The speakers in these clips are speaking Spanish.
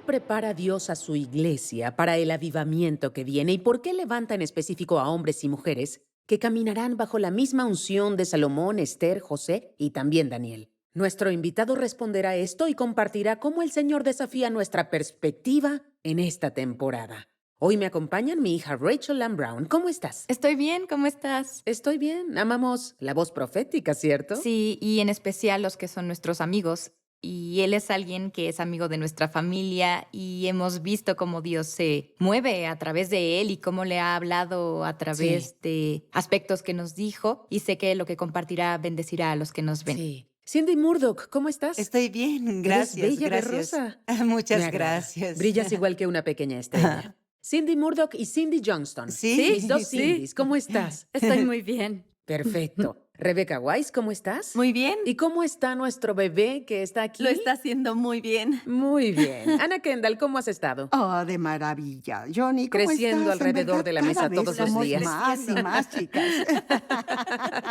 ¿Cómo prepara Dios a su iglesia para el avivamiento que viene y por qué levanta en específico a hombres y mujeres que caminarán bajo la misma unción de Salomón, Esther, José y también Daniel? Nuestro invitado responderá esto y compartirá cómo el Señor desafía nuestra perspectiva en esta temporada. Hoy me acompañan mi hija Rachel Lamb Brown. ¿Cómo estás? Estoy bien, ¿cómo estás? Estoy bien. Amamos la voz profética, ¿cierto? Sí, y en especial los que son nuestros amigos. Y él es alguien que es amigo de nuestra familia y hemos visto cómo Dios se mueve a través de él y cómo le ha hablado a Sí, través de aspectos que nos dijo y sé que lo que compartirá bendecirá a los que nos ven. sí. Cindy Murdoch, ¿cómo estás? Estoy bien, Te ves gracias, bella de gracias. rosa. Me Muchas agrada. gracias. Brillas igual que una pequeña estrella. Cindy Murdoch y Cindy Johnston. Mis Sí, dos Sí, sí, Cindys, ¿cómo estás? estoy muy bien. Perfecto. Rebecca Wise, ¿cómo estás? Muy bien, ¿Y cómo está nuestro bebé que está lo aquí? está haciendo muy bien. Muy bien. Ana Kendall, ¿cómo has estado? oh, de maravilla. Johnny, ¿cómo Creciendo estás? En alrededor verdad, de la cada mesa vez todos Lo los estoy somos días. más y creciendo. más chicas.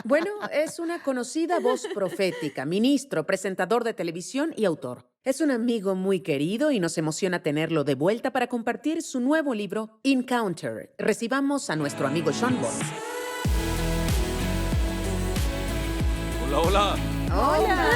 Bueno, es una conocida voz profética, ministro, presentador de televisión y autor. Es un amigo muy querido y nos emociona tenerlo de vuelta para compartir su nuevo libro, Encounter. Recibamos a nuestro amigo Sean Boyce. Hola, hola. ¡Hola!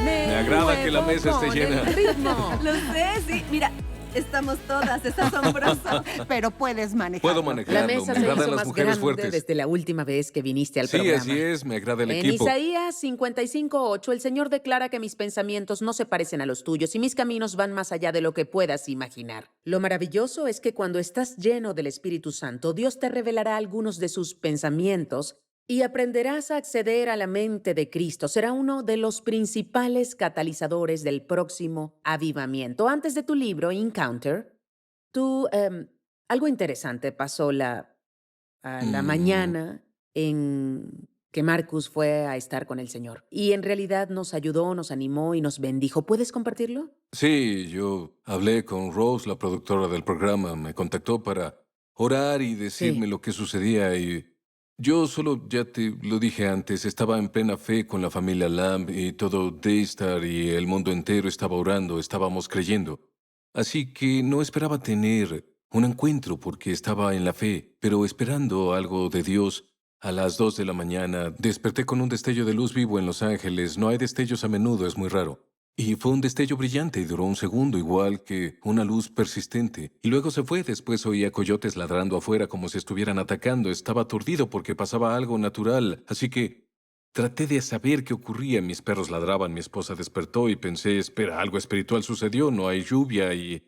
Me agrada que la muevo mesa esté con llena. el ritmo. Lo sé, sí. Mira, estamos todas, es asombroso. Pero puedes manejarlo. Puedo La manejarlo. mesa Me se agradan hizo las más mujeres grande fuertes. desde la última vez que viniste al Sí, programa. así es. Me agrada el En equipo. Isaías 55:8, el Señor declara que mis pensamientos no se parecen a los tuyos y mis caminos van más allá de lo que puedas imaginar. Lo maravilloso es que cuando estás lleno del Espíritu Santo, Dios te revelará algunos de sus pensamientos y aprenderás a acceder a la mente de Cristo. Será uno de los principales catalizadores del próximo avivamiento. Antes de tu libro, Encounter, tú, algo interesante pasó la Mm, mañana en que Marcus fue a estar con el Señor. Y en realidad nos ayudó, nos animó y nos bendijo. ¿Puedes compartirlo? sí, yo hablé con Rose, la productora del programa. Me contactó para orar y decirme Sí. lo que sucedía y yo solo, ya te lo dije antes, estaba en plena fe con la familia Lamb y todo Daystar y el mundo entero estaba orando, estábamos creyendo. Así que no esperaba tener un encuentro porque estaba en la fe, pero esperando algo de Dios. A las 2 de la mañana desperté con un destello de luz vivo en Los Ángeles. No hay destellos a menudo, es muy raro. Y fue un destello brillante y duró un segundo, igual que una luz persistente. Y luego se fue. Después oía coyotes ladrando afuera como si estuvieran atacando. Estaba aturdido porque pasaba algo natural. Así que traté de saber qué ocurría. Mis perros ladraban, mi esposa despertó y pensé, espera, algo espiritual sucedió, no hay lluvia y...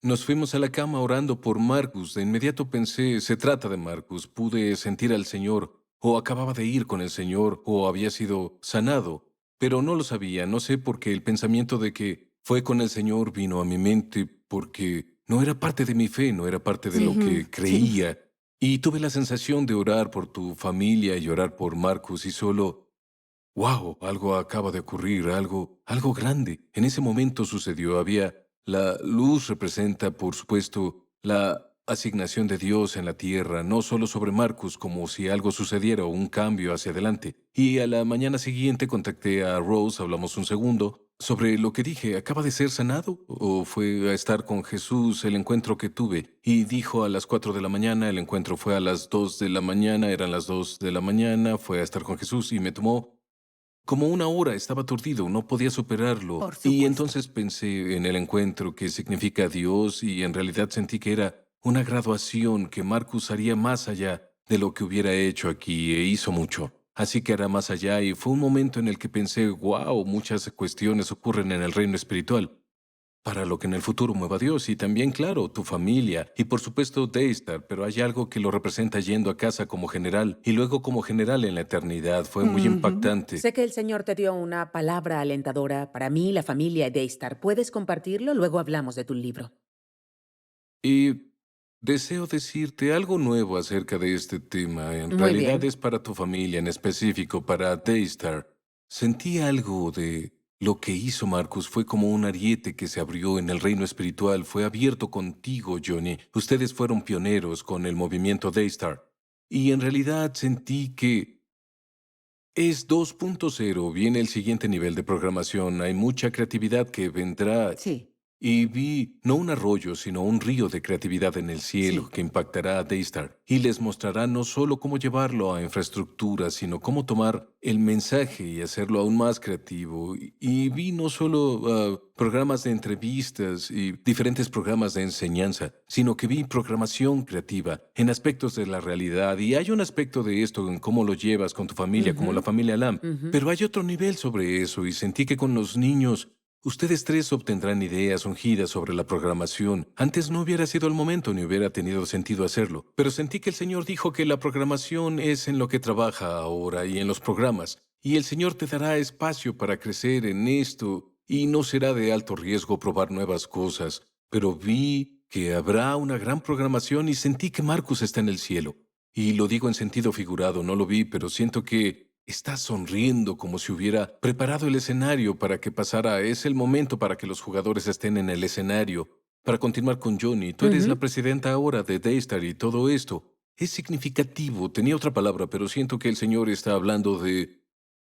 Nos fuimos a la cama orando por Marcus. De inmediato pensé, se trata de Marcus. Pude sentir al Señor, o acababa de ir con el Señor, o había sido sanado. Pero no lo sabía, no sé por qué el pensamiento de que fue con el Señor vino a mi mente porque no era parte de mi fe, no era parte de lo Ujú, que sí. creía. Y tuve la sensación de orar por tu familia y orar por Marcus y solo wow, algo acaba de ocurrir, algo grande. En ese momento sucedió, la luz representa, por supuesto, la asignación de Dios en la tierra, no solo sobre Marcus, como si algo sucediera o un cambio hacia adelante. Y a la mañana siguiente contacté a Rose, hablamos un segundo, sobre lo que dije, ¿acaba de ser sanado? ¿O fue a estar con Jesús el encuentro que tuve? Y dijo a las 4 de la mañana, el encuentro fue a las 2 de la mañana, eran las 2 de la mañana, fue a estar con Jesús y me tomó como una hora, estaba aturdido, no podía superarlo. Por Y supuesto. entonces pensé en el encuentro que significa Dios y en realidad sentí que era una graduación que Marcus haría más allá de lo que hubiera hecho aquí e hizo mucho. Así que hará más allá y fue un momento en el que pensé, wow, muchas cuestiones ocurren en el reino espiritual para lo que en el futuro mueva Dios y también, claro, tu familia y por supuesto Daystar, pero hay algo que lo representa yendo a casa como general y luego como general en la eternidad. Fue muy Ujú. impactante. Sé que el Señor te dio una palabra alentadora para mí, la familia y Daystar. ¿Puedes compartirlo? Luego hablamos de tu libro. Y deseo decirte algo nuevo acerca de este tema. En Muy realidad bien. es para tu familia, en específico para Daystar. Sentí algo de lo que hizo Marcus. Fue como un ariete que se abrió en el reino espiritual. Fue abierto contigo, Johnny. Ustedes fueron pioneros con el movimiento Daystar. Y en realidad sentí que es 2.0. Viene el siguiente nivel de programación. Hay mucha creatividad que vendrá Sí. y vi no un arroyo, sino un río de creatividad en el cielo Sí. que impactará a Daystar y les mostrará no solo cómo llevarlo a infraestructura, sino cómo tomar el mensaje y hacerlo aún más creativo. Y vi no solo programas de entrevistas y diferentes programas de enseñanza, sino que vi programación creativa en aspectos de la realidad. Y hay un aspecto de esto en cómo lo llevas con tu familia, como la Ujú, familia Lamb. ujú. Pero hay otro nivel sobre eso y sentí que con los niños ustedes tres obtendrán ideas ungidas sobre la programación. Antes no hubiera sido el momento ni hubiera tenido sentido hacerlo, pero sentí que el Señor dijo que la programación es en lo que trabaja ahora y en los programas, y el Señor te dará espacio para crecer en esto, y no será de alto riesgo probar nuevas cosas, pero vi que habrá una gran programación y sentí que Marcus está en el cielo. Y lo digo en sentido figurado, no lo vi, pero siento que está sonriendo como si hubiera preparado el escenario para que pasara. Es el momento para que los jugadores estén en el escenario. Para continuar con Johnny, tú eres la Ujú. presidenta ahora de Daystar y todo esto. Es significativo, tenía otra palabra, pero siento que el Señor está hablando de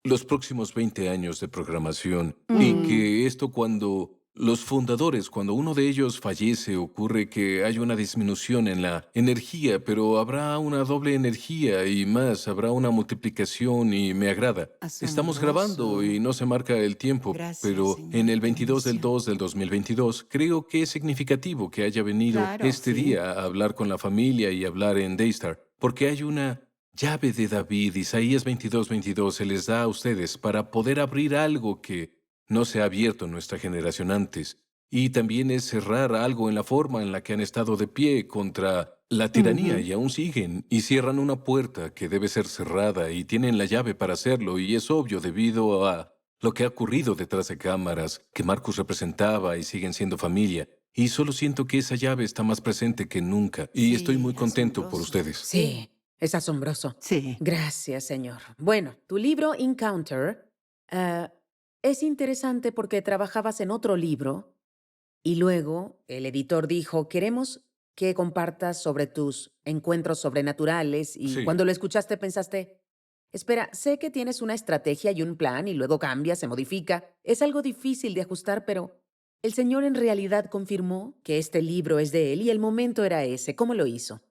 los próximos 20 años de programación y Mm. que esto cuando los fundadores, cuando uno de ellos fallece, ocurre que hay una disminución en la energía, pero habrá una doble energía y más, habrá una multiplicación y me agrada. Estamos grabando Asombroso. y no se marca el tiempo, Gracias, pero en Señor. el Qué 22 del bendición. 2 del 2022 creo que es significativo que haya venido Claro, este sí. día a hablar con la familia y hablar en Daystar, porque hay una llave de David, Isaías 22:22, se les da a ustedes para poder abrir algo que no se ha abierto en nuestra generación antes. Y también es cerrar algo en la forma en la que han estado de pie contra la tiranía Ujú. y aún siguen y cierran una puerta que debe ser cerrada y tienen la llave para hacerlo y es obvio debido a lo que ha ocurrido detrás de cámaras que Marcus representaba y siguen siendo familia. Y solo siento que esa llave está más presente que nunca y estoy muy Sí, contento por asombroso. ustedes. Sí, es asombroso. Sí. Gracias, Señor. Bueno, tu libro Encounter ah, es interesante porque trabajabas en otro libro y luego el editor dijo, queremos que compartas sobre tus encuentros sobrenaturales y Sí. cuando lo escuchaste pensaste, espera, sé que tienes una estrategia y un plan y luego cambia, se modifica. Es algo difícil de ajustar, pero el Señor en realidad confirmó que este libro es de Él y el momento era ese. ¿Cómo lo hizo?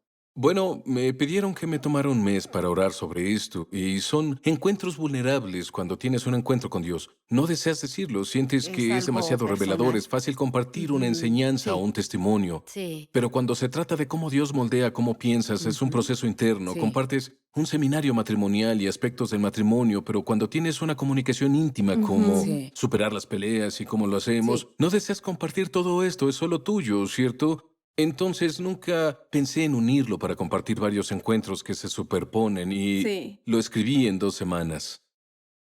Bueno, me pidieron que me tomara un mes para orar sobre esto, y son encuentros vulnerables cuando tienes un encuentro con Dios. No deseas decirlo, sientes Es que es algo demasiado revelador, personal. es fácil compartir una Ujú. enseñanza o Sí. un testimonio, Sí. pero cuando se trata de cómo Dios moldea cómo piensas, es un Ujú. proceso interno. Sí. Compartes un seminario matrimonial y aspectos del matrimonio, pero cuando tienes una comunicación íntima como Ujú. Sí. superar las peleas y cómo lo hacemos, Sí. no deseas compartir todo esto, es solo tuyo, ¿cierto? Entonces nunca pensé en unirlo para compartir varios encuentros que se superponen y Sí. lo escribí en 2 semanas.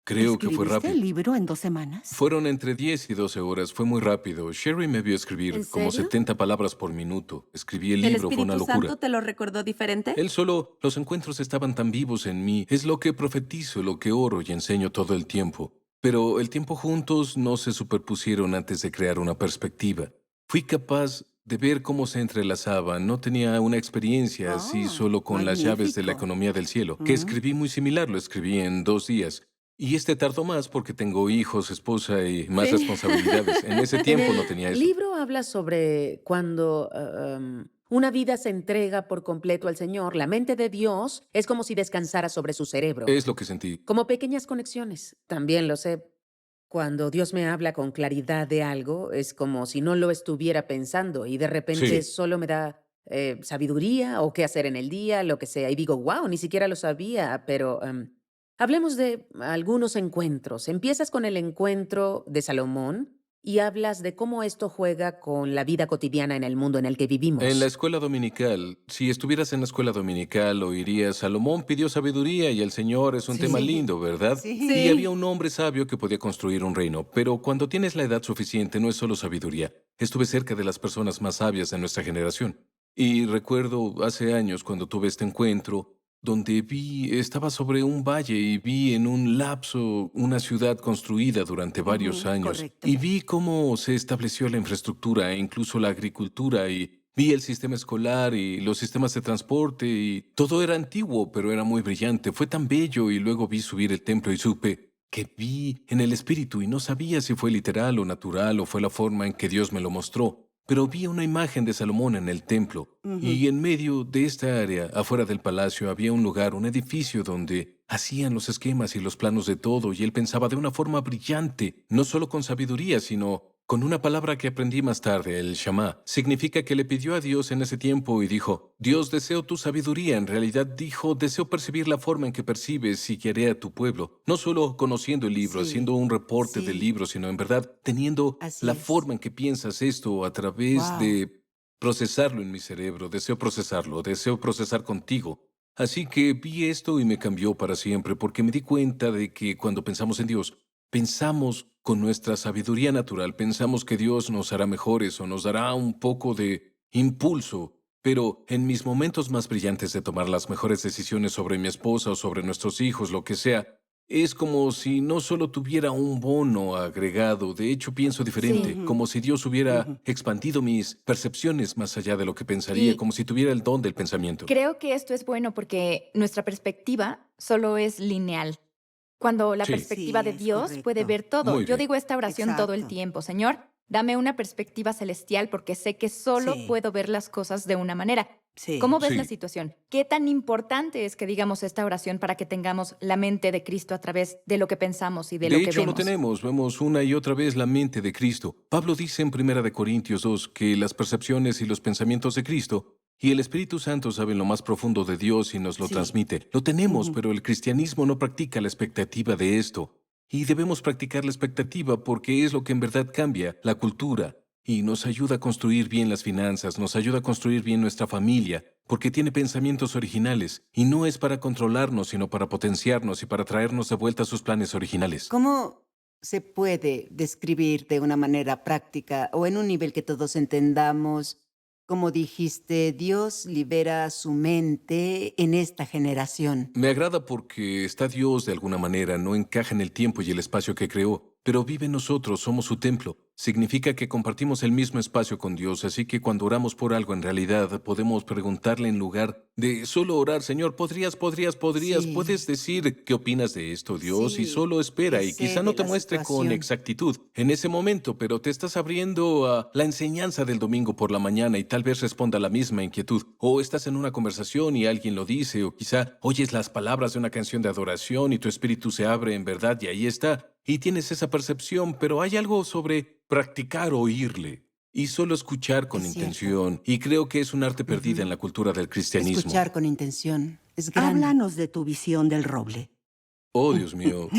Creo que fue ¿Escribiste rápido. el libro en 2 semanas? Fueron entre 10 y 12 horas, fue muy rápido. Sherry me vio ¿En escribir como serio? 70 palabras por minuto. Escribí el ¿El libro, fue una Espíritu locura. Santo te lo recordó diferente? Él solo, los encuentros estaban tan vivos en mí. Es lo que profetizo, lo que oro y enseño todo el tiempo. Pero el tiempo juntos no se superpusieron antes de crear una perspectiva. Fui capaz de ver cómo se entrelazaban. No tenía una experiencia así Oh, solo con las llaves de la magnífico. economía del cielo, que Mm. escribí muy similar, lo escribí en 2 días. Y este tardó más porque tengo hijos, esposa y más Sí. responsabilidades. En ese En tiempo no el tenía eso. libro habla sobre cuando una vida se entrega por completo al Señor. La mente de Dios es como si descansara sobre su cerebro, Es lo que sentí. como pequeñas conexiones. También lo sé. Cuando Dios me habla con claridad de algo, es como si no lo estuviera pensando y de repente Sí. solo me da sabiduría o qué hacer en el día, lo que sea. Y digo, wow, ni siquiera lo sabía, pero hablemos de algunos encuentros. Empiezas con el encuentro de Salomón y hablas de cómo esto juega con la vida cotidiana en el mundo en el que En la vivimos. escuela dominical, si estuvieras en la escuela dominical, oirías, Salomón pidió sabiduría y el Señor es un tema Sí. Sí. lindo, ¿verdad? Sí. Y había Sí. un hombre sabio que podía construir un reino, pero cuando tienes la edad suficiente no es solo sabiduría. Estuve cerca de las personas más sabias de nuestra generación. Y recuerdo hace años cuando tuve este encuentro, donde estaba sobre un valle y vi en un lapso una ciudad construida durante varios Ujú, años correcto. y vi cómo se estableció la infraestructura e incluso la agricultura y vi el sistema escolar y los sistemas de transporte y todo era antiguo, pero era muy brillante. Fue tan bello y luego vi subir el templo y supe, que vi en el espíritu y no sabía si fue literal o natural o fue la forma en que Dios me lo mostró, pero vi una imagen de Salomón en el templo y en medio de esta área, afuera del palacio, había un lugar, un edificio donde hacían los esquemas y los planos de todo y él pensaba de una forma brillante, no solo con sabiduría, sino con una palabra que aprendí más tarde, el Shama. Significa que le pidió a Dios en ese tiempo y dijo, Dios, deseo tu sabiduría. En realidad dijo, deseo percibir la forma en que percibes y guiaré a tu pueblo. No solo conociendo el libro, Sí, haciendo un reporte del sí, libro, sino en verdad teniendo así la es. forma en que piensas esto a través Wow. de procesarlo en mi cerebro. Deseo procesarlo, deseo procesar contigo. Así que vi esto y me cambió para siempre porque me di cuenta de que cuando pensamos en Dios, pensamos con nuestra sabiduría natural, pensamos que Dios nos hará mejores o nos dará un poco de impulso, pero en mis momentos más brillantes de tomar las mejores decisiones sobre mi esposa o sobre nuestros hijos, lo que sea, es como si no solo tuviera un bono agregado, de hecho pienso diferente, Sí. como si Dios Ujú. hubiera expandido mis percepciones más allá de lo que pensaría, Y como si tuviera el don del pensamiento. creo que esto es bueno porque nuestra perspectiva solo es lineal. Cuando la Sí, perspectiva Sí, de es Dios puede correcto. ver todo. muy Yo bien. digo esta oración todo el Exacto. tiempo. Señor, dame una perspectiva celestial porque sé que solo Sí, puedo ver las cosas de una manera. sí. ¿Cómo ves la Sí. situación? ¿Qué tan importante es que digamos esta oración para que tengamos la mente de Cristo a través de lo que pensamos y de lo De que hecho, lo vemos? tenemos, vemos una y otra vez la mente de Cristo. Pablo dice en Primera de Corintios 2 que las percepciones y los pensamientos de Cristo y el Espíritu Santo saben lo más profundo de Dios y nos lo Sí. transmite. Lo tenemos, Ujú. pero el cristianismo no practica la expectativa de esto. Y debemos practicar la expectativa porque es lo que en verdad cambia la cultura y nos ayuda a construir bien las finanzas, nos ayuda a construir bien nuestra familia, porque tiene pensamientos originales y no es para controlarnos, sino para potenciarnos y para traernos de vuelta a sus planes originales. ¿Cómo se puede describir de una manera práctica o en un nivel que todos entendamos? Como dijiste, Dios libera su mente en esta generación. Me agrada porque está Dios de alguna manera, no encaja en el tiempo y el espacio que creó, pero vive en nosotros, somos su templo. Significa que compartimos el mismo espacio con Dios, así que cuando oramos por algo en realidad podemos preguntarle en lugar de solo orar, Señor, puedes Sí, decir qué opinas de esto, Dios, y sí, solo espera y quizá no excede te la muestre con situación. exactitud en ese momento, pero te estás abriendo a la enseñanza del domingo por la mañana y tal vez responda la misma inquietud. O estás en una conversación y alguien lo dice, o quizá oyes las palabras de una canción de adoración y tu espíritu se abre en verdad y ahí está. Y tienes esa percepción, pero hay algo sobre practicar oírle y solo escuchar con Es cierto. intención. Y creo que es un arte perdida en Ujú. la cultura del cristianismo. Escuchar con intención es grande. Háblanos de tu visión del roble. Oh, Dios mío.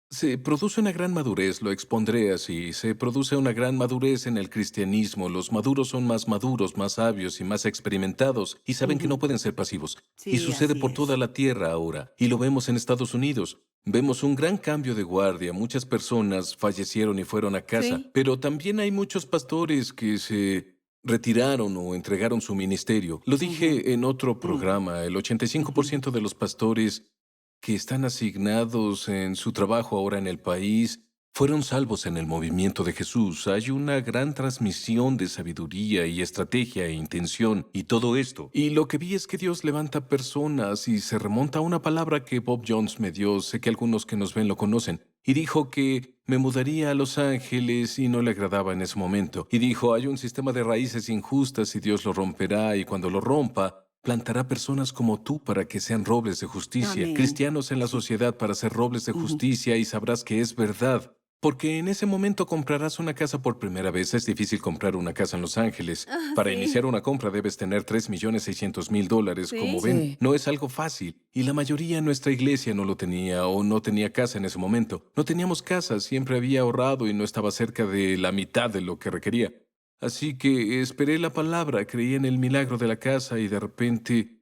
Se produce una gran madurez, lo expondré así, se produce una gran madurez en el cristianismo. Los maduros son más maduros, más sabios y más experimentados y saben que no Ujú. pueden ser pasivos. Y Sí, sucede así por toda es. la tierra ahora. Y lo vemos en Estados Unidos. Vemos un gran cambio de guardia. Muchas personas fallecieron y fueron a casa. Sí. Pero también hay muchos pastores que se retiraron o entregaron su ministerio. Lo Ujú, dije en otro ujú, programa, el ujú. 85% de los pastores que están asignados en su trabajo ahora en el país fueron salvos en el movimiento de Jesús. Hay una gran transmisión de sabiduría y estrategia e intención y todo esto. Y lo que vi es que Dios levanta personas y se remonta a una palabra que Bob Jones me dio, sé que algunos que nos ven lo conocen, y dijo que me mudaría a Los Ángeles y no le agradaba en ese momento. Y dijo, hay un sistema de raíces injustas y Dios lo romperá y cuando lo rompa, plantará personas como tú para que sean robles de justicia, Amén. cristianos en la Sí. sociedad para ser robles de Ujú. justicia y sabrás que es verdad. Porque en ese momento comprarás una casa por primera vez. Es difícil comprar una casa en Los Ángeles. Ah, Para iniciar sí. una compra debes tener $3.600.000. Como Sí. ven, Sí. no es algo fácil. Y la mayoría en nuestra iglesia no lo tenía o no tenía casa en ese momento. No teníamos casa, siempre había ahorrado y no estaba cerca de la mitad de lo que requería. Así que esperé la palabra, creí en el milagro de la casa y de repente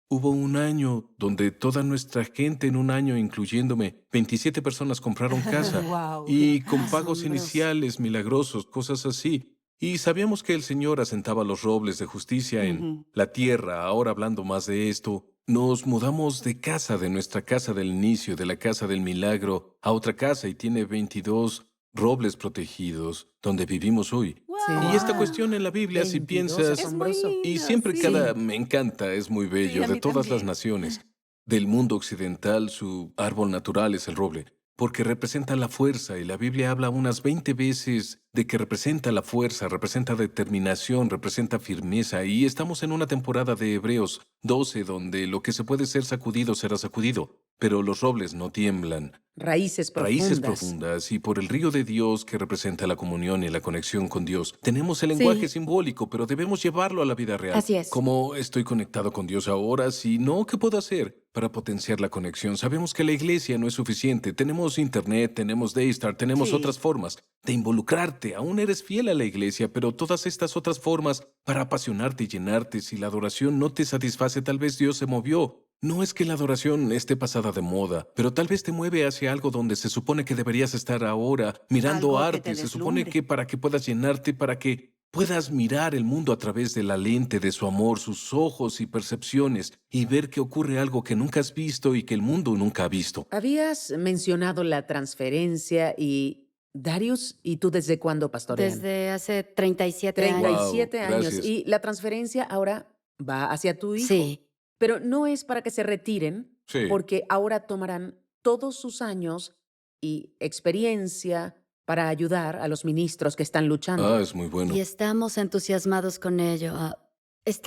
hubo un año donde toda nuestra gente en un año, incluyéndome, 27 personas compraron casa Wow, y con pagos asombroso. iniciales milagrosos, cosas así. Y sabíamos que el Señor asentaba los robles de justicia en Ujú. la tierra. Ahora hablando más de esto, nos mudamos de casa, de nuestra casa del inicio, de la casa del milagro, a otra casa y tiene 22 robles protegidos donde vivimos hoy. Y Sí. esta Wow, cuestión en la Biblia, si 22, piensas, Es muy asombroso. y lindo, siempre cada, sí. Sí, me encanta, es muy sí, bello, a de mí todas las también. naciones. Del mundo occidental, su árbol natural es el roble. porque representa la fuerza y la Biblia habla unas 20 veces de que representa la fuerza, representa determinación, representa firmeza y estamos en una temporada de Hebreos 12 donde lo que se puede ser sacudido será sacudido, pero los robles no tiemblan. Raíces Raíces profundas. profundas y por el río de Dios que representa la comunión y la conexión con Dios. Tenemos el lenguaje Sí, simbólico, pero debemos llevarlo a la vida real. así es. ¿Cómo estoy conectado con Dios ahora? Si no, ¿qué puedo hacer para potenciar la conexión? Sabemos que la iglesia no es suficiente. Tenemos internet, tenemos Daystar, tenemos otras Sí, formas de involucrarte. Aún eres fiel a la iglesia, pero todas estas otras formas para apasionarte y llenarte, si la adoración no te satisface, tal vez Dios se movió. No es que la adoración esté pasada de moda, pero tal vez te mueve hacia algo donde se supone que deberías estar ahora, mirando algo que te arte. Se supone que deslumbre. para que puedas llenarte, para que puedas mirar el mundo a través de la lente de su amor, sus ojos y percepciones, y ver que ocurre algo que nunca has visto y que el mundo nunca ha visto. Habías mencionado la transferencia y Darius, ¿y tú desde cuándo pastorean? Desde hace 37 años. Wow, 37 años. gracias. Y la transferencia ahora va hacia tu hijo. Sí, Pero no es para que se retiren, Sí. porque ahora tomarán todos sus años y experiencia para ayudar a los ministros que están luchando. Es muy y bueno. estamos entusiasmados con ello.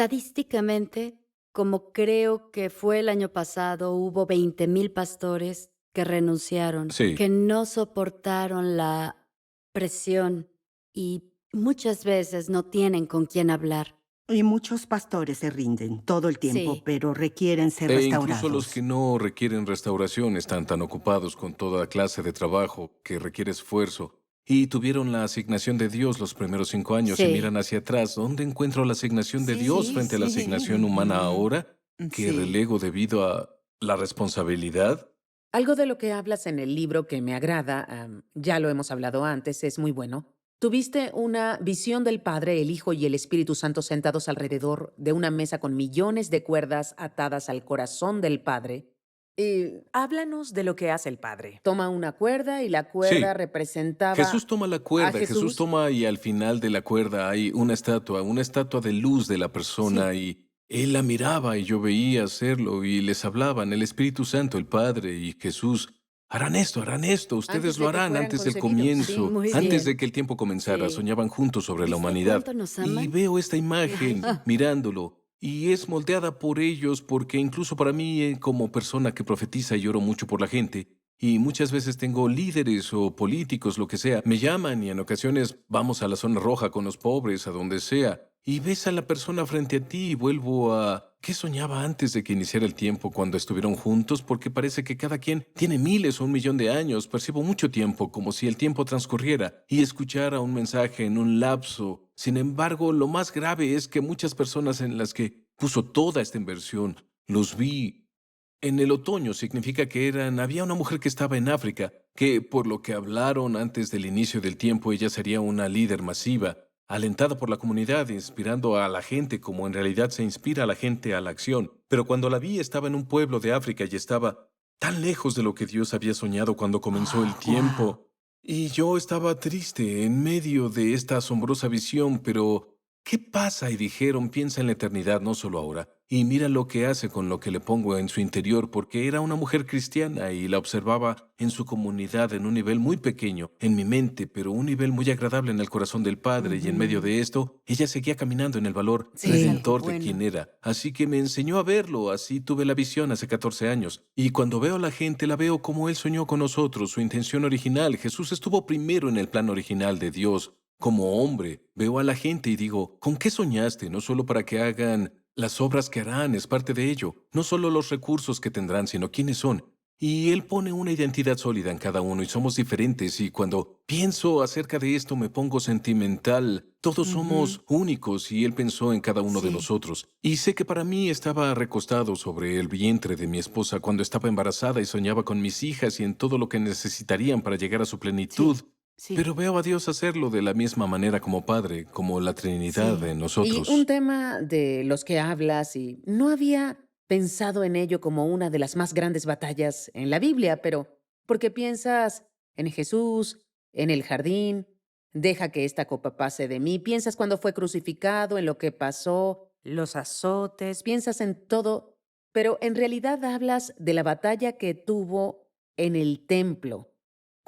Estadísticamente, como creo que fue el año pasado, hubo 20,000 pastores que renunciaron, Sí. que no soportaron la presión y muchas veces no tienen con quién hablar. Y muchos pastores se rinden todo el tiempo, Sí, pero requieren ser E incluso los que restaurados. no requieren restauración están tan ocupados con toda clase de trabajo que requiere esfuerzo y tuvieron la asignación de Dios los primeros 5 años y sí. miran hacia atrás. ¿Dónde encuentro la asignación de Dios Sí, frente a la sí. asignación humana ahora que Sí. relego debido a la responsabilidad? Algo de lo que hablas en el libro que me agrada, ya lo hemos hablado antes, es muy bueno. Tuviste una visión del Padre, el Hijo y el Espíritu Santo sentados alrededor de una mesa con millones de cuerdas atadas al corazón del Padre. Háblanos de lo que hace el Padre. Toma una cuerda y la cuerda Sí, Jesús representaba toma la a cuerda, Jesús Jesús. toma y al final de la cuerda hay una estatua de luz de la Sí. persona y él la miraba y yo veía hacerlo y les hablaban el Espíritu Santo, el Padre y Jesús. Harán esto, Antes ustedes lo de que harán fueran antes del concebidos. Sí, comienzo, muy antes de bien. que el tiempo comenzara, Sí. soñaban juntos sobre la ¿Viste humanidad. cuánto nos Y aman? veo esta imagen mirándolo y es moldeada por ellos porque incluso para mí, como persona que profetiza y oro mucho por la gente, y muchas veces tengo líderes o políticos, lo que sea, me llaman y en ocasiones vamos a la zona roja con los pobres, a donde sea, y ves a la persona frente a ti y vuelvo a... ¿Qué soñaba antes de que iniciara el tiempo cuando estuvieron juntos? Porque parece que cada quien tiene miles o 1 millón de años. Percibo mucho tiempo, como si el tiempo transcurriera y escuchara un mensaje en un lapso. Sin embargo, lo más grave es que muchas personas en las que puso toda esta inversión, los vi en el otoño. Significa que había una mujer que estaba en África, que por lo que hablaron antes del inicio del tiempo, ella sería una líder masiva, alentada por la comunidad, inspirando a la gente como en realidad se inspira a la gente a la acción. Pero cuando la vi estaba en un pueblo de África y estaba tan lejos de lo que Dios había soñado cuando comenzó el Wow. tiempo. Y yo estaba triste en medio de esta asombrosa visión, pero ¿qué pasa? Y dijeron, piensa en la eternidad, no solo ahora. Y mira lo que hace con lo que le pongo en su interior, porque era una mujer cristiana y la observaba en su comunidad en un nivel muy pequeño, en mi mente, pero un nivel muy agradable en el corazón del Padre. Y en medio Ujú. de esto, ella seguía caminando en el valor Es algo redentor de quien bueno. era. Así que me enseñó a verlo, así tuve la visión hace 14 años. Y cuando veo a la gente, la veo como Él soñó con nosotros, su intención original. Jesús estuvo primero en el plan original de Dios. Como hombre, veo a la gente y digo, ¿con qué soñaste? No solo para que hagan las obras que harán, es parte de ello. No solo los recursos que tendrán, sino quiénes son. Y Él pone una identidad sólida en cada uno y somos diferentes. Y cuando pienso acerca de esto me pongo sentimental. Todos Ujú. somos únicos y Él pensó en cada uno de Sí. nosotros. Y sé que para mí estaba recostado sobre el vientre de mi esposa cuando estaba embarazada y soñaba con mis hijas y en todo lo que necesitarían para llegar a su plenitud. Sí. Sí. Pero veo a Dios hacerlo de la misma manera como Padre, como la Trinidad Sí. en Y un nosotros. tema de los que hablas, y no había pensado en ello como una de las más grandes batallas en la Biblia, pero porque piensas en Jesús, en el jardín, deja que esta copa pase de mí, piensas cuando fue crucificado, en lo que pasó, los azotes, piensas en todo, pero en realidad hablas de la batalla que tuvo en el templo.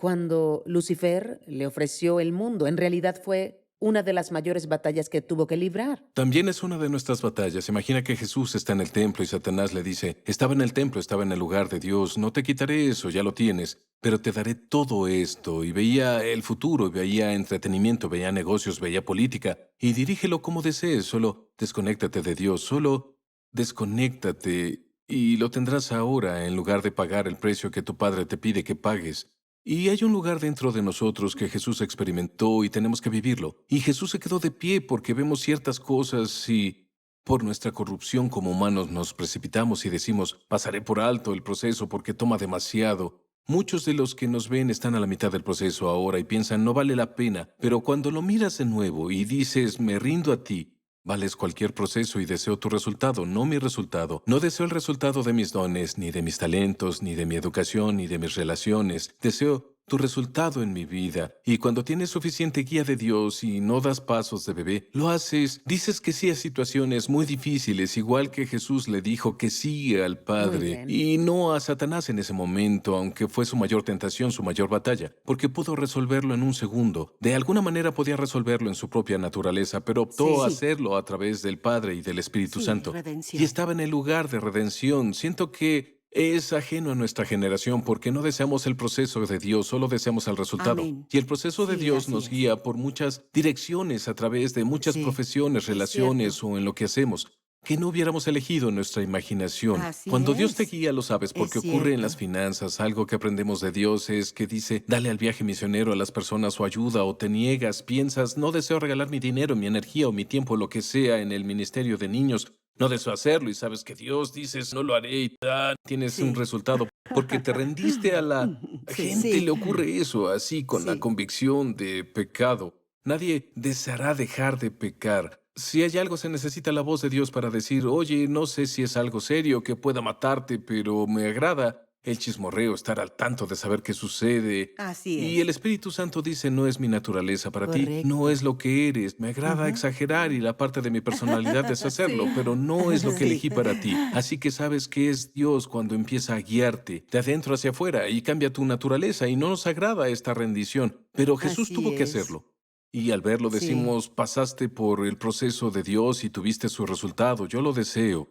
cuando Lucifer le ofreció el mundo. En realidad fue una de las mayores batallas que tuvo que librar. También es una de nuestras batallas. Imagina que Jesús está en el templo y Satanás le dice, estaba en el templo, estaba en el lugar de Dios, no te quitaré eso, ya lo tienes, pero te daré todo esto. Y veía el futuro, veía entretenimiento, veía negocios, veía política, y dirígelo como desees, solo desconéctate de Dios, solo desconéctate y lo tendrás ahora en lugar de pagar el precio que tu Padre te pide que pagues. Y hay un lugar dentro de nosotros que Jesús experimentó y tenemos que vivirlo. Y Jesús se quedó de pie porque vemos ciertas cosas y por nuestra corrupción como humanos nos precipitamos y decimos, pasaré por alto el proceso porque toma demasiado. Muchos de los que nos ven están a la mitad del proceso ahora y piensan, no vale la pena, pero cuando lo miras de nuevo y dices, me rindo a ti, vales cualquier proceso y deseo tu resultado, no mi resultado. No deseo el resultado de mis dones, ni de mis talentos, ni de mi educación, ni de mis relaciones. Deseo tu resultado en mi vida. Y cuando tienes suficiente guía de Dios y no das pasos de bebé, lo haces, dices que sí a situaciones muy difíciles, igual que Jesús le dijo que sí al Padre, bien. y no a Satanás en ese momento, aunque fue su mayor tentación, su mayor batalla, porque pudo resolverlo en un segundo. De alguna manera podía resolverlo en su propia naturaleza, pero optó a Sí. hacerlo a través del Padre y del Espíritu Sí, Santo. redención. Y estaba en el lugar de redención. Siento que es ajeno a nuestra generación porque no deseamos el proceso de Dios, solo deseamos el resultado. Amén. Y el proceso de Sí, Dios así nos es. guía por muchas direcciones a través de muchas Sí, profesiones, es relaciones cierto. o en lo que hacemos que no hubiéramos elegido en nuestra imaginación. Así Cuando Dios te es. guía, lo sabes, Es porque ocurre en las cierto. finanzas. Algo que aprendemos de Dios es que dice, dale al viaje misionero a las personas o ayuda, o te niegas, piensas, no deseo regalar mi dinero, mi energía o mi tiempo, lo que sea, en el ministerio de niños. No deseo hacerlo y sabes que Dios dices, no lo haré y tal. Tienes un Sí. resultado porque te rendiste a la Sí, gente. Le sí, ocurre eso, así con la sí. convicción de pecado. Nadie deseará dejar de pecar. Si hay algo, se necesita la voz de Dios para decir, oye, no sé si es algo serio que pueda matarte, pero me agrada el chismorreo, estar al tanto de saber qué sucede. Así Y el es. Espíritu Santo dice, no es mi naturaleza para ti, no es Correcto. lo que eres. Me agrada Ujú. exagerar y la parte de mi personalidad es hacerlo, Sí. pero no es lo que Sí. elegí para ti. Así que sabes que es Dios cuando empieza a guiarte de adentro hacia afuera y cambia tu naturaleza y no nos agrada esta rendición, pero Jesús Así tuvo que es. hacerlo. Y al verlo Sí. decimos, pasaste por el proceso de Dios y tuviste su resultado. Yo lo deseo.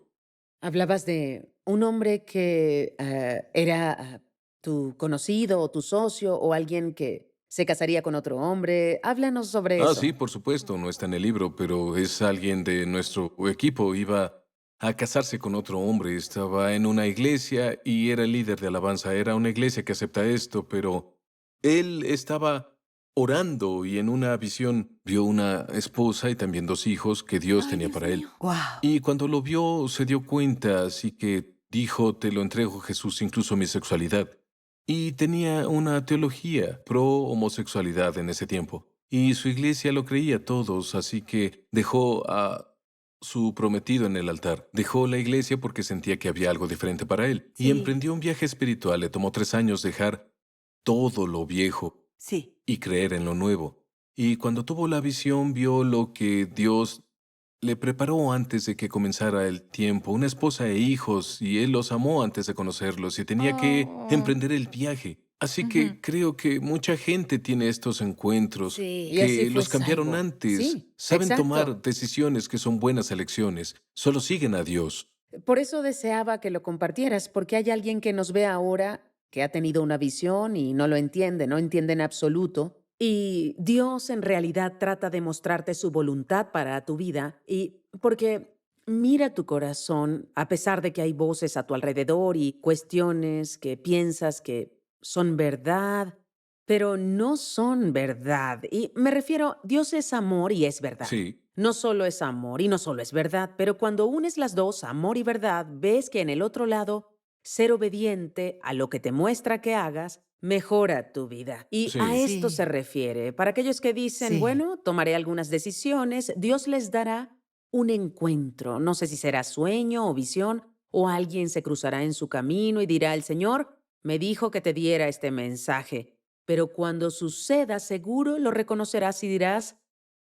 Hablabas de un hombre que era tu conocido o tu socio o alguien que se casaría con otro hombre. Háblanos sobre Ah, sí, eso. por supuesto, no está en el libro, pero es alguien de nuestro equipo. Iba a casarse con otro hombre. Estaba en una iglesia y era el líder de alabanza. Era una iglesia que acepta esto, pero él estaba orando y en una visión vio una esposa y también dos hijos que Dios Ay, tenía Dios para él. mío. Wow. Y cuando lo vio, se dio cuenta, así que dijo, te lo entrego Jesús, incluso mi sexualidad. Y tenía una teología pro homosexualidad en ese tiempo. Y su iglesia lo creía todos, así que dejó a su prometido en el altar. Dejó la iglesia porque sentía que había algo diferente para él. Y Sí. emprendió un viaje espiritual. Le tomó 3 años dejar todo lo viejo Sí. y creer en lo nuevo. Y cuando tuvo la visión, vio lo que Dios le preparó antes de que comenzara el tiempo, una esposa e hijos, y él los amó antes de conocerlos y tenía que Oh. emprender el viaje. Así Ujú. que creo que mucha gente tiene estos encuentros Sí. Y así que fue los cambiaron salvo. antes, Sí, saben exacto. tomar decisiones que son buenas elecciones, solo siguen a Dios. Por eso deseaba que lo compartieras, porque hay alguien que nos ve ahora que ha tenido una visión y no lo entiende, no entiende en absoluto. Y Dios en realidad trata de mostrarte su voluntad para tu vida. Y porque mira tu corazón, a pesar de que hay voces a tu alrededor y cuestiones que piensas que son verdad, pero no son verdad. Y me refiero, Dios es amor y es verdad. Sí, No solo es amor y no solo es verdad, pero cuando unes las dos, amor y verdad, ves que en el otro lado, ser obediente a lo que te muestra que hagas, mejora tu vida. Y a sí, esto se Sí. refiere. Para aquellos que dicen, Sí. bueno, tomaré algunas decisiones, Dios les dará un encuentro. No sé si será sueño o visión, o alguien se cruzará en su camino y dirá, el Señor me dijo que te diera este mensaje. Pero cuando suceda, seguro lo reconocerás y dirás,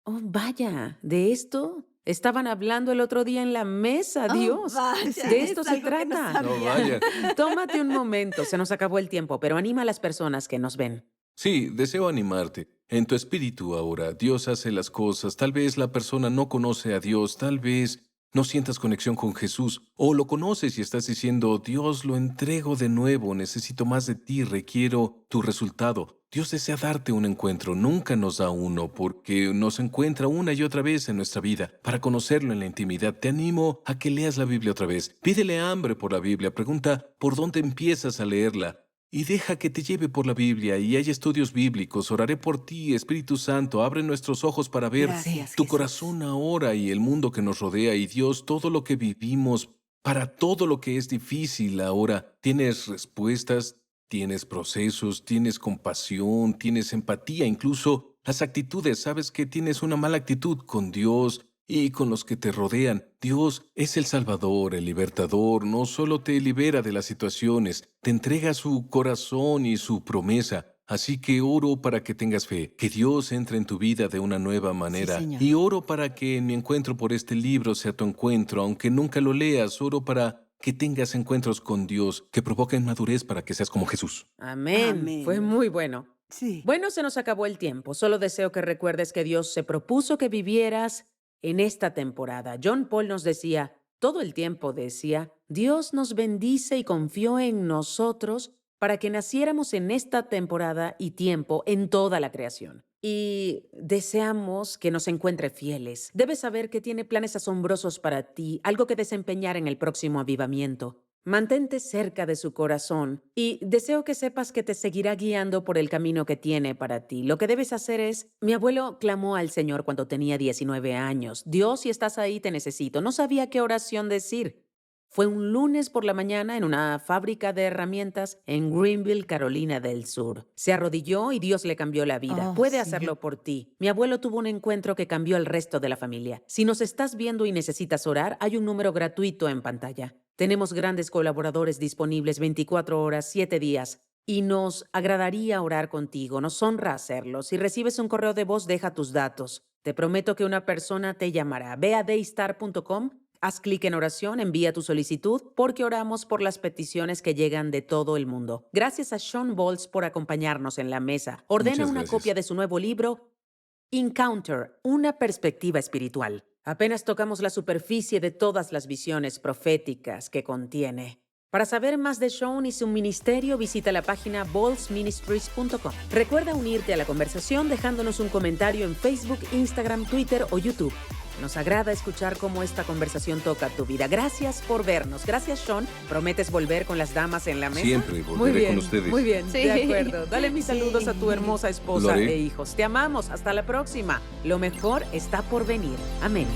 oh, vaya, ¿de esto estaban hablando el otro día en la mesa, Oh, Dios? vaya, De es esto se algo que no trata. no sabía. vaya. Tómate un momento, se nos acabó el tiempo, pero anima a las personas que nos ven. Sí, deseo animarte. En tu espíritu ahora, Dios hace las cosas. Tal vez la persona no conoce a Dios, tal vez no sientas conexión con Jesús, o lo conoces y estás diciendo, Dios, lo entrego de nuevo, necesito más de ti, requiero tu resultado. Dios desea darte un encuentro, nunca nos da uno, porque nos encuentra una y otra vez en nuestra vida. Para conocerlo en la intimidad, te animo a que leas la Biblia otra vez. Pídele hambre por la Biblia, pregunta por dónde empiezas a leerla. Y deja que te lleve por la Biblia y hay estudios bíblicos. Oraré por ti, Espíritu Santo. Abre nuestros ojos para ver Gracias, tu Jesús. corazón ahora y el mundo que nos rodea. Y Dios, todo lo que vivimos, para todo lo que es difícil ahora, tienes respuestas, tienes procesos, tienes compasión, tienes empatía, incluso las actitudes. Sabes que tienes una mala actitud con Dios y con los que te rodean. Dios es el Salvador, el libertador, no solo te libera de las situaciones, te entrega su corazón y su promesa. Así que oro para que tengas fe, que Dios entre en tu vida de una nueva manera. Señor. Y oro para que en mi encuentro por este libro sea tu encuentro, aunque nunca lo leas, oro para que tengas encuentros con Dios que provoquen madurez para que seas como Jesús. Amén. Amén. Fue muy bueno. Sí. Bueno, se nos acabó el tiempo. Solo deseo que recuerdes que Dios se propuso que vivieras en esta temporada. John Paul nos decía, todo el tiempo decía, Dios nos bendice y confió en nosotros para que naciéramos en esta temporada y tiempo en toda la creación. Y deseamos que nos encuentre fieles. Debes saber que tiene planes asombrosos para ti, algo que desempeñar en el próximo avivamiento. Mantente cerca de su corazón y deseo que sepas que te seguirá guiando por el camino que tiene para ti. Lo que debes hacer es, mi abuelo clamó al Señor cuando tenía 19 años. Dios, si estás ahí, te necesito. No sabía qué oración decir. Fue un lunes por la mañana en una fábrica de herramientas en Greenville, Carolina del Sur. Se arrodilló y Dios le cambió la vida. Oh, Puede sí. hacerlo por ti. Mi abuelo tuvo un encuentro que cambió al resto de la familia. Si nos estás viendo y necesitas orar, hay un número gratuito en pantalla. Tenemos grandes colaboradores disponibles 24 horas, 7 días. Y nos agradaría orar contigo. Nos honra hacerlo. Si recibes un correo de voz, deja tus datos. Te prometo que una persona te llamará. Ve a daystar.com. Haz clic en oración, envía tu solicitud, porque oramos por las peticiones que llegan de todo el mundo. Gracias a Sean Bowles por acompañarnos en la mesa. Ordena Muchas una gracias. copia de su nuevo libro, Encounter, una perspectiva espiritual. Apenas tocamos la superficie de todas las visiones proféticas que contiene. Para saber más de Sean y su ministerio, visita la página bowlesministries.com. Recuerda unirte a la conversación dejándonos un comentario en Facebook, Instagram, Twitter o YouTube. Nos agrada escuchar cómo esta conversación toca tu vida. Gracias por vernos. Gracias, Sean. ¿Prometes volver con las damas en la mesa? Siempre Muy volveré bien, con ustedes. muy bien, Sí. de acuerdo. Dale mis saludos a tu hermosa Lo esposa haré. e hijos. Te amamos. Hasta la próxima. Lo mejor está por venir. Amén.